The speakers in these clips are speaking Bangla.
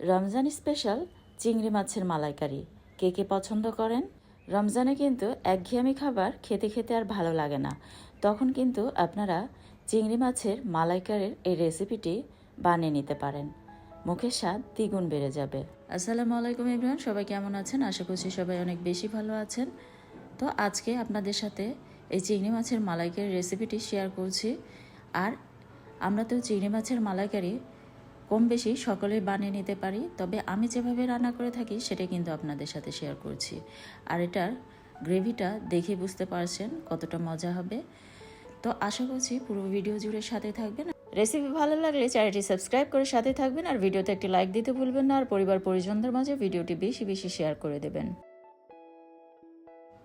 রমজান স্পেশাল চিংড়ি মাছের মালাইকারি কে কে পছন্দ করেন? রমজানে কিন্তু একঘেয়েমি খাবার খেতে খেতে আর ভালো লাগে না। তখন কিন্তু আপনারা চিংড়ি মাছের মালাইকারির এই রেসিপিটি বানিয়ে নিতে পারেন। মুখের স্বাদ দ্বিগুণ বেড়ে যাবে। আসসালামু আলাইকুম এভরিওয়ান, সবাই কেমন আছেন? আশা করছি সবাই অনেক বেশি ভালো আছেন। তো আজকে আপনাদের সাথে এই চিংড়ি মাছের মালাইকারির রেসিপিটি শেয়ার করছি। আর আমরা তো চিংড়ি মাছের মালাইকারি কম বেশি সকলেই বানিয়ে নিতে পারি, তবে আমি যেভাবে রান্না করে থাকি সেটা কিন্তু আপনাদের সাথে শেয়ার করছি। আর এটার গ্রেভিটা দেখে বুঝতে পারছেন কতটা মজা হবে। তো আশা করছি পুরো ভিডিও জুড়ে সাথে থাকবেন। রেসিপি ভালো লাগলে চ্যানেলটি সাবস্ক্রাইব করে সাথে থাকবেন, আর ভিডিওতে একটি লাইক দিতে ভুলবেন না, আর পরিবার পরিজনদের মাঝে ভিডিওটি বেশি বেশি শেয়ার করে দেবেন।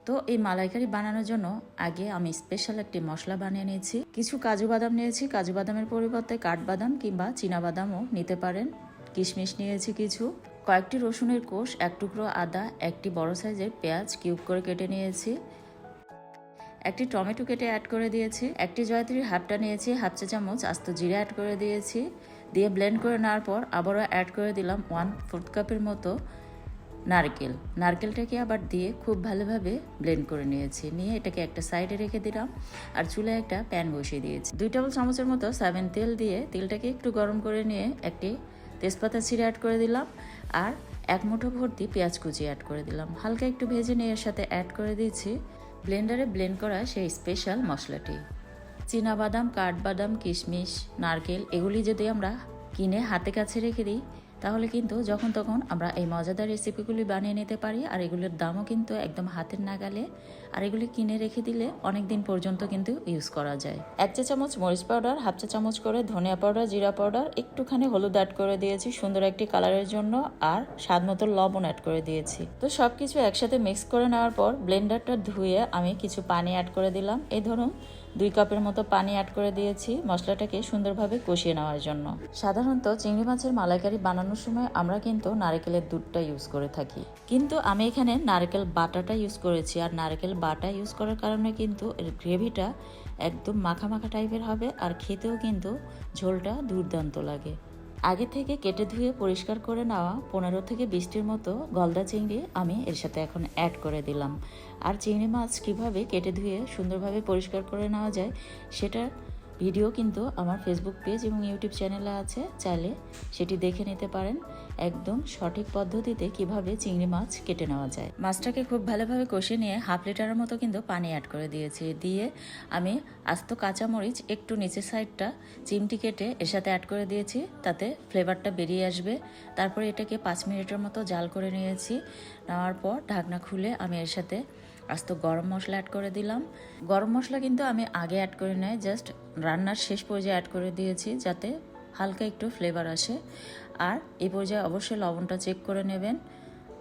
তো এই মালাইকারি বানানোর জন্য আগে আমি স্পেশাল একটি মশলা বানিয়ে নিয়েছি। কিছু কাজু বাদাম নিয়েছি, কাজু বাদামের পরিবর্তে কাঠবাদাম কিংবা চীনাবাদামও নিতে পারেন। কিশমিশ নিয়েছি কিছু, কয়েকটি রসুনের কোষ, এক টুকরো আদা, একটি বড় সাইজের পেঁয়াজ কিউব করে কেটে নিয়েছি, একটি টমেটো কেটে অ্যাড করে দিয়েছি, একটি জয়ত্রীর হাফটা নিয়েছি, হাফ চা চামচ আস্ত জিরে অ্যাড করে দিয়েছি। দিয়ে ব্লেন্ড করে নেওয়ার পর আবারও অ্যাড করে দিলাম 1/4 কাপের মতো নারকেলটাকে আবার দিয়ে খুব ভালোভাবে ব্লেন্ড করে নিয়েছি। নিয়ে এটাকে একটা সাইডে রেখে দিলাম, আর চুলায় একটা প্যান বসিয়ে দিয়েছি। 2 টেবিল চামচের মতো সয়াবিন তেল দিয়ে তেলটাকে একটু গরম করে নিয়ে একটি তেজপাতা ছিঁড়ে অ্যাড করে দিলাম, আর 1 মুঠো ভর্তি পেঁয়াজ কুচি অ্যাড করে দিলাম। হালকা একটু ভেজে নিয়ে এর সাথে অ্যাড করে দিয়েছি ব্লেন্ডারে ব্লেন্ড করা সেই স্পেশাল মশলাটি। চীনাবাদাম, কাঠবাদাম, কিশমিশ, নারকেল এগুলি যদি আমরা কিনে হাতে কাছে রেখে দিই তাহলে কিন্তু যখন তখন আমরা এই মজাদার রেসিপিগুলি বানিয়ে নিতে পারি। আর এগুলোর দামও কিন্তু একদম হাতের নাগালে, আর এগুলি কিনে রেখে দিলে অনেক দিন পর্যন্ত কিন্তু ইউজ করা যায়। 1 চা চামচ মরিচ পাউডার, হাফ চা চামচ করে ধনিয়া পাউডার, জিরা পাউডার, একটুখানি হলুদ অ্যাড করে দিয়েছি সুন্দর একটি কালারের জন্য, আর স্বাদ মতো লবণ অ্যাড করে দিয়েছি। তো সব কিছু একসাথে মিক্স করে নেওয়ার পর ব্লেন্ডারটা ধুয়ে আমি কিছু পানি অ্যাড করে দিলাম। এই ধরুন 2 কাপের মতো পানি অ্যাড করে দিয়েছি মশলাটাকে সুন্দরভাবে কষিয়ে নেওয়ার জন্য। সাধারণত চিংড়ি মাছের মালাইকারি বানানোর সময় আমরা কিন্তু নারকেলের দুধটা ইউজ করে থাকি, কিন্তু আমি এখানে নারকেল বাটাটা ইউজ করেছি। আর নারকেল বাটা ইউজ করার কারণে কিন্তু এর গ্রেভিটা একদম মাখা মাখা টাইপের হবে, আর খেতেও কিন্তু ঝোলটা দুর্দান্ত লাগে। আগে থেকে কেটে ধুয়ে পরিষ্কার করে নেওয়া 15 থেকে 20টির মতো গলদা চিংড়ি আমি এর সাথে এখন অ্যাড করে দিলাম। আর চিংড়ি মাছ কীভাবে কেটে ধুয়ে সুন্দরভাবে পরিষ্কার করে নেওয়া যায় সেটার ভিডিও কিন্তু আমার ফেসবুক পেজ এবং ইউটিউব চ্যানেলে আছে, চাইলে সেটি দেখে নিতে পারেন একদম সঠিক পদ্ধতিতে কিভাবে চিংড়ি মাছ কেটে নেওয়া যায়। মাছটাকে খুব ভালোভাবে কষে নিয়ে 1/2 লিটারের মতো কিন্তু পানি অ্যাড করে দিয়েছি। দিয়ে আমি আস্ত কাঁচামরিচ একটু নিচের সাইডটা চিমটি কেটে এর সাথে অ্যাড করে দিয়েছি, তাতে ফ্লেভারটা বেরিয়ে আসবে। তারপরে এটাকে 5 মিনিটের মতো জাল করে নিয়েছি। নেওয়ার পর ঢাকনা খুলে আমি এর সাথে আস্ত গরম মশলা অ্যাড করে দিলাম। গরম মশলা কিন্তু আমি আগে অ্যাড করে নেই, জাস্ট রান্নার শেষ পর্যায়ে অ্যাড করে দিয়েছি যাতে হালকা একটু ফ্লেভার আসে। আর এই পর্যায়ে অবশ্যই লবণটা চেক করে নেবেন।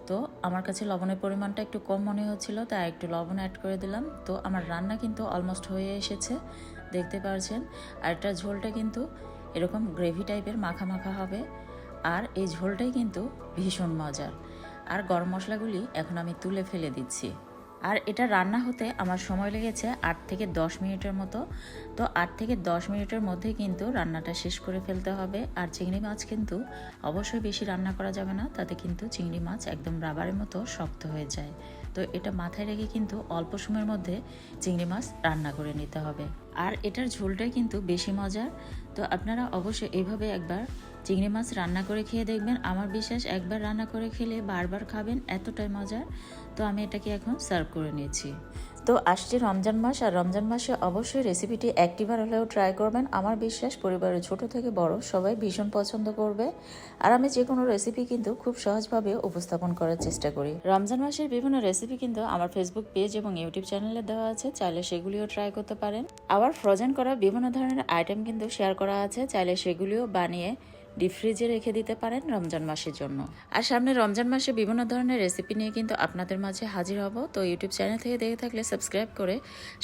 তো আমার কাছে লবণের পরিমাণটা একটু কম মনে হচ্ছিল, তাই একটু লবণ অ্যাড করে দিলাম। তো আমার রান্না কিন্তু অলমোস্ট হয়ে এসেছে, দেখতে পাচ্ছেন। আর এটা ঝোলটা কিন্তু এরকম গ্রেভি টাইপের মাখা মাখা হবে, আর এই ঝোলটাই কিন্তু ভীষণ মজার। আর গরম মশলাগুলি এখন আমি তুলে ফেলে দিচ্ছি। আর এটা রান্না হতে আমার সময় লেগেছে 8 থেকে 10 মিনিটের মতো। তো 8 থেকে 10 মিনিটের মধ্যে কিন্তু রান্নাটা শেষ করে ফেলতে হবে। আর চিংড়ি মাছ কিন্তু অবশ্যই বেশি রান্না করা যাবে না, তাতে কিন্তু চিংড়ি মাছ একদম রাবারের মতো শক্ত হয়ে যায়। তো এটা মাথায় রেখে কিন্তু অল্প সময়ের মধ্যে চিংড়ি মাছ রান্না করে নিতে হবে। আর এটার ঝোলটাই কিন্তু বেশি মজার। তো আপনারা অবশ্যই এইভাবে একবার চিংড়ি মাছ রান্না করে খেয়ে দেখবেন। আমার বিশ্বাস একবার রান্না করে খেলে বারবার খাবেন, এতটাই মজার। তো আমি এটাকে এখন সার্ভ করে নিয়েছি। তো আসছে রমজান মাস, আর রমজান মাসে অবশ্যই রেসিপিটি একটিবার হলেও ট্রাই করবেন। আমার বিশ্বাস পরিবারের ছোট থেকে বড় সবাই ভীষণ পছন্দ করবে। আর আমি যে কোনো রেসিপি কিন্তু খুব সহজভাবে উপস্থাপন করার চেষ্টা করি। রমজান মাসের বিভিন্ন রেসিপি কিন্তু আমার ফেসবুক পেজ এবং ইউটিউব চ্যানেলে দেওয়া আছে, চাইলে সেগুলিও ট্রাই করতে পারেন। আবার ফ্রোজেন করা বিভিন্ন ধরনের আইটেম কিন্তু শেয়ার করা আছে, চাইলে সেগুলিও বানিয়ে ডিপ ফ্রিজে রেখে দিতে পারেন রমজান মাসের জন্য। আর সামনে রমজান মাসে বিভিন্ন ধরনের রেসিপি নিয়ে কিন্তু আপনাদের মাঝে হাজির হব। তো ইউটিউব চ্যানেল থেকে দেখে থাকলে সাবস্ক্রাইব করে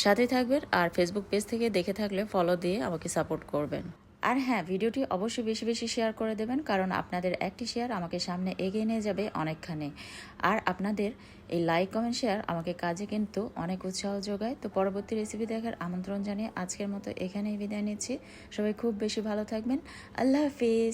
সাথে থাকবেন, আর ফেসবুক পেজ থেকে দেখে থাকলে ফলো দিয়ে আমাকে সাপোর্ট করবেন। আর হ্যাঁ, ভিডিওটি অবশ্যই বেশি বেশি শেয়ার করে দেবেন, কারণ আপনাদের একটি শেয়ার আমাকে সামনে এগিয়ে নিয়ে যাবে অনেকখানি। আর আপনাদের এই লাইক কমেন্ট শেয়ার আমাকে কাজে কিন্তু অনেক উৎসাহ যোগায়। তো পরবর্তী রেসিপি দেখার আমন্ত্রণ জানিয়ে আজকের মতো এখানেই বিদায় নিচ্ছি। সবাই খুব বেশি ভালো থাকবেন। আল্লাহ হাফিজ।